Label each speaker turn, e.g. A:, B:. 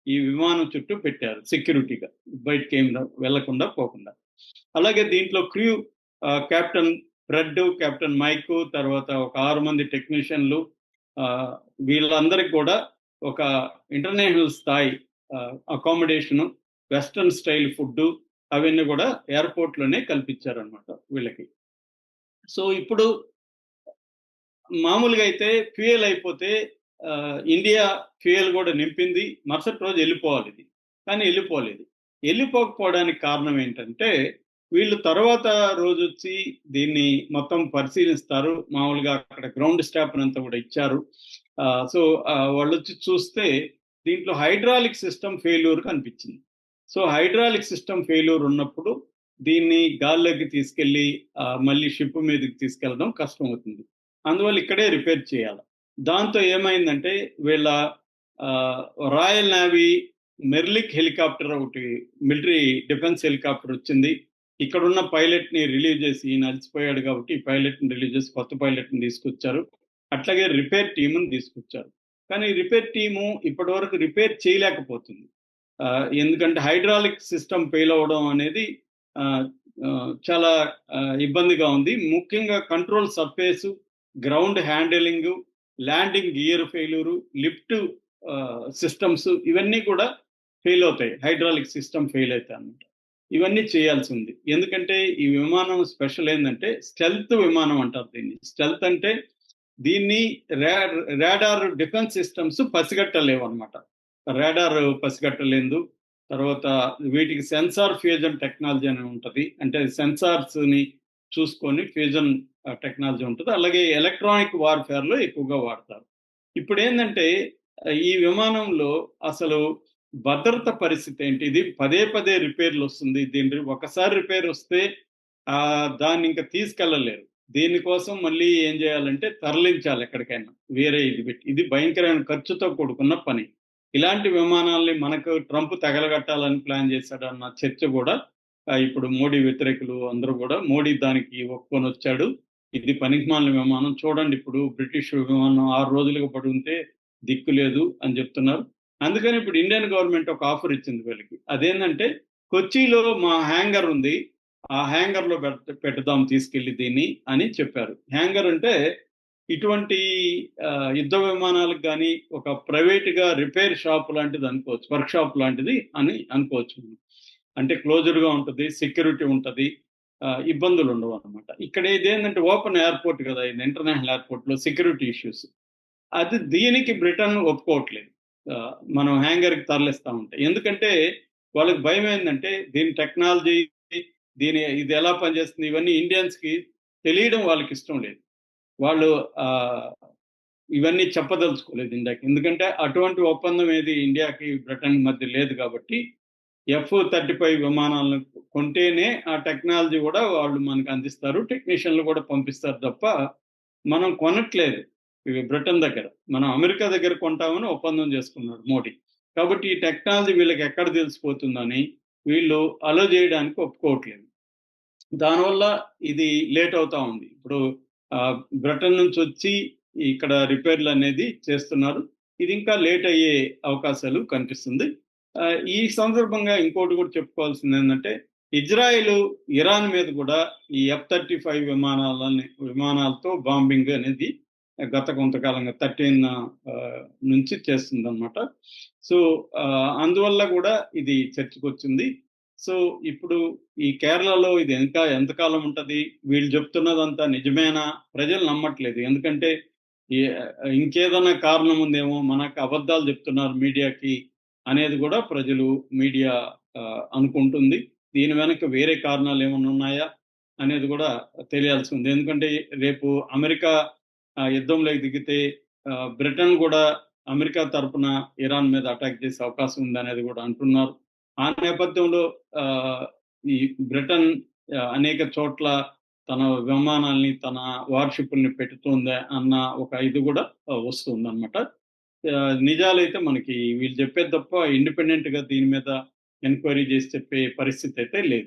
A: ఈ విమానం చుట్టూ పెట్టారు సెక్యూరిటీగా. బయటికేం వెళ్ళకుండా, పోకుండా. అలాగే దీంట్లో crew captain Fred, captain Mike, తర్వాత ఒక 6 మంది టెక్నీషియన్‌లు ఆహ్, వీళ్ళందరికి కూడా ఒక ఇంటర్నేషనల్ స్థాయి అకామిడేషను, వెస్టర్న్ స్టైల్ ఫుడ్డు అవన్నీ గూడా ఎయిర్‌పోర్ట్‌లోనే కల్పించారనమాట వీళ్ళకి. సో, ఇప్పుడు మామూలుగా అయితే ఫ్యూయల్ అయిపోతే ఇండియా ఫ్యూయల్ గూడా నింపింది. మరుసటి రోజు ఎళ్ళిపోవాలిది. కానీ ఎళ్ళిపోలేదు. ఎళ్ళిపోకపోవడానికి కారణం ఏంటంటే, వీళ్ళు తర్వాత రోజొచ్చి దీన్ని మొత్తం పరిశీలిస్తారు. మామూలుగా అక్కడ గ్రౌండ్ స్టాఫ్‌నంతా గూడా ఇచ్చారు. వాళ్ళొచ్చి చూస్తే దీంట్లో హైడ్రాలిక్ సిస్టమ్ ఫెయిల్యూర్ కనిపించింది. సో, హైడ్రాలిక్ సిస్టమ్ ఫెయిల్యూర్ ఉన్నప్పుడు దీన్ని గాల్లోకి తీసుకెళ్ళి మళ్ళీ షిప్ మీదకి తీసుకెళ్ళడం కష్టమవుతుంది. అందువల్ల ఇక్కడే రిపేర్ చేయాల. దాంతో ఏమైందంటే వీళ్ళ ఆహ్, రాయల్ నేవీ మెర్లిక్ హెలికాప్టర్ ఒకటి మిలిటరీ డిఫెన్స్ హెలికాప్టర్ వచ్చింది. ఇక్కడున్న పైలట్‌ని రిలీవ్ చేసి ఈయన అలసిపోయాడు కాబట్టి ఈ పైలట్‌ని రిలీవ్ చేసి కొత్త పైలట్‌ని తీసుకొచ్చారు. అట్లాగే రిపేర్ టీమ్‌ని తీసుకొచ్చారు. కానీ రిపేర్ టీము ఇప్పటివరకు రిపేర్ చేయలేకపోతుంది. ఎందుకంటే హైడ్రాలిక్ సిస్టమ్ ఫెయిల్ అవ్వడం అనేది ఆహ్, ఆహ్, చాలా ఇబ్బందిగా ఉంది. ముఖ్యంగా control surface, ground handling, landing gear failure, lift systems ఇవన్నీ కూడా ఫెయిల్ అవుతాయి. హైడ్రాలిక్ సిస్టమ్ ఫెయిల్ అయితే అన్నమాట. ఇవన్నీ చేయాల్సి ఉంది. ఎందుకంటే ఈ విమానం స్పెషల్ ఏందంటే స్టెల్త్ విమానం అంటారు దీన్ని. స్టెల్త్ అంటే దీన్ని రా రాడార్ డిఫెన్స్ సిస్టమ్స్ పసిగట్టలేవన్నమాట. రాడార్ పసిగట్టలేదు. తర్వాత వీటికి సెన్సార్ ఫ్యూజన్ టెక్నాలజీ అని ఉంటది. అంటే సెన్సార్స్‌ని చూసుకొని ఫ్యూజన్ టెక్నాలజీ ఉంటది. అలాగే ఎలక్ట్రానిక్ వార్‌ఫేర్‌లో ఎక్కువగా వాడతారు. ఇప్పుడేందంటే ఈ విమానంలో అసలు భద్రత పరిస్థితి ఏంటి? ఇది పదే పదే రిపేర్‌లొస్తుంది. ఒకసారి రిపేరొస్తే దాన్నింక తీసుకెళ్ళలేరు. దీనికోసం మళ్ళీ ఏం జేయాలంటే తరలించాలి ఎక్కడికైనా. వేరే ఇది పెట్టి. ఇది భయంకరమైన ఖర్చుతో కూడుకున్న పని. ఇలాంటి విమానాల్ని మనకు ట్రంప్ తగలగట్టాలని ప్లాన్ చేశాడన్న చర్చ గూడా ఇప్పుడు మోడీ వ్యతిరేకులు అందరూ గూడా మోడీ దానికి ఒప్పుకొనొచ్చాడు. ఇది పనికిమాలిన విమానం. చూడండి ఇప్పుడు బ్రిటిష్ విమానం 6 రోజులుగా పడుంటే దిక్కు లేదు అని జెప్తున్నారు. అందుకని ఇప్పుడు ఇండియన్ గవర్నమెంట్ ఒక ఆఫర్ ఇచ్చింది వీళ్ళకి. అదేందంటే కొచ్చిలో మా హ్యాంగర్ ఉంది. ఆ హ్యాంగర్‌లో పెడదాం తీసుకెళ్ళి దీన్ని అని చెప్పారు. హ్యాంగర్ అంటే ఇటువంటి యుద్ధ విమానాలకు గాని, ఒక ప్రైవేట్‌గా రిపేర్ షాప్ లాంటిది అనుకోవచ్చు. వర్క్ షాప్ లాంటిది అని అనుకోవచ్చు. అంటే క్లోజ్డ్‌గా ఉంటది. సెక్యూరిటీ ఉంటది. ఇబ్బందులుండవనమాట. ఇక్కడ ఇదేంటంటే ఓపెన్ ఎయిర్‌పోర్ట్ గదా! ఇది ఇంటర్నేషనల్ ఎయిర్‌పోర్ట్‌లో సెక్యూరిటీ ఇష్యూస్. దీనికి బ్రిటన్ ఒప్పుకోవట్లేదు. మనం హ్యాంగర్‌కి తరలిస్తా ఉంటే. ఎందుకంటే వాళ్ళకి భయమేందంటే దీని టెక్నాలజీ, ఇది ఎలా పనిచేస్తుంది ఇవన్నీ ఇండియన్స్‌కి తెలియడం వాళ్ళకిష్టం లేదు. వాళ్ళు ఆహ్, ఇవన్నీ చెప్పదలుచుకోలేదు ఇందాక. ఎందుకంటే అటువంటి ఒప్పందం ఏది ఇండియాకి, బ్రిటన్ మధ్య లేదు కాబట్టి ఎఫ్-35 విమానాలను కొంటేనే ఆ టెక్నాలజీ గూడా వాళ్ళు మనకు అందిస్తారు. టెక్నీషియన్‌లు గూడా పంపిస్తారు తప్ప, మనం కొనట్లేదు ఇవి బ్రిటన్ దగ్గర. మనం అమెరికా దగ్గర కొంటామని ఒప్పందం చేసుకున్నాడు మోడీ. కాబట్టి ఈ టెక్నాలజీ వీళ్ళకి ఎక్కడ తెలిసిపోతుందని వీళ్ళు అలో జేయడానికి ఒప్పుకోవట్లేదు. దానివల్ల ఇది లేట్ అవుతా ఉంది. ఇప్పుడు బ్రిటన్ నుంచొచ్చి ఇక్కడ రిపేర్‌లనేది చేస్తున్నారు. ఇది ఇంకా లేట్ అయ్యే అవకాశాలు కనిపిస్తుంది. ఈ సందర్భంగా ఇంకోటి కూడా చెప్పుకోవాల్సిందేందంటే, ఇజ్రాయెలు ఇరాన్ మీద కూడా ఈ ఎఫ్-35 విమానాలతో బాంబింగ్ అనేది గత కొంతకాలంగా 13 నుంచి చేస్తుందనమాట. సో, అందువల్ల గూడా ఇది చర్చకొచ్చింది. సో, ఇప్పుడు ఈ కేరళలో ఇది ఇంకా ఎంతకాలం ఉంటది? వీళ్ళు చెప్తున్నదంతా నిజమేనా? ప్రజలు నమ్మట్లేదు. ఎందుకంటే ఎ ఇంకేదన్నా కారణం ఉందేమో, మనకు అబద్ధాలు చెప్తున్నారు మీడియాకి అనేది గూడా మీడియా అనుకుంటుంది. దీని వెనక వేరే కారణాలేమన్నా ఉన్నాయా? అనేది గూడా తెలియాల్సి ఉంది. ఎందుకంటే రేపు అమెరికా యుద్ధంలోకి దిగితే బ్రిటన్ గూడా అమెరికా తరపున ఇరాన్ మీద అటాక్ చేసే అవకాశం ఉందనేది గూడా అంటున్నారు. ఆ నేపథ్యంలో ఆహ్, ఈ బ్రిటన్ అనేక చోట్ల తన విమానాల్ని, తన వార్‌షిప్పుల్ని పెడుతోందా అన్న ఒక ఇది గూడా వస్తుందనమాట. నిజాలైతే మనకి వీళ్ళు చెప్పేది తప్ప ఇండిపెండెంట్‌గా దీని మీద ఎంక్వైరీ చేసి చెప్పే పరిస్థితయితే లేదు.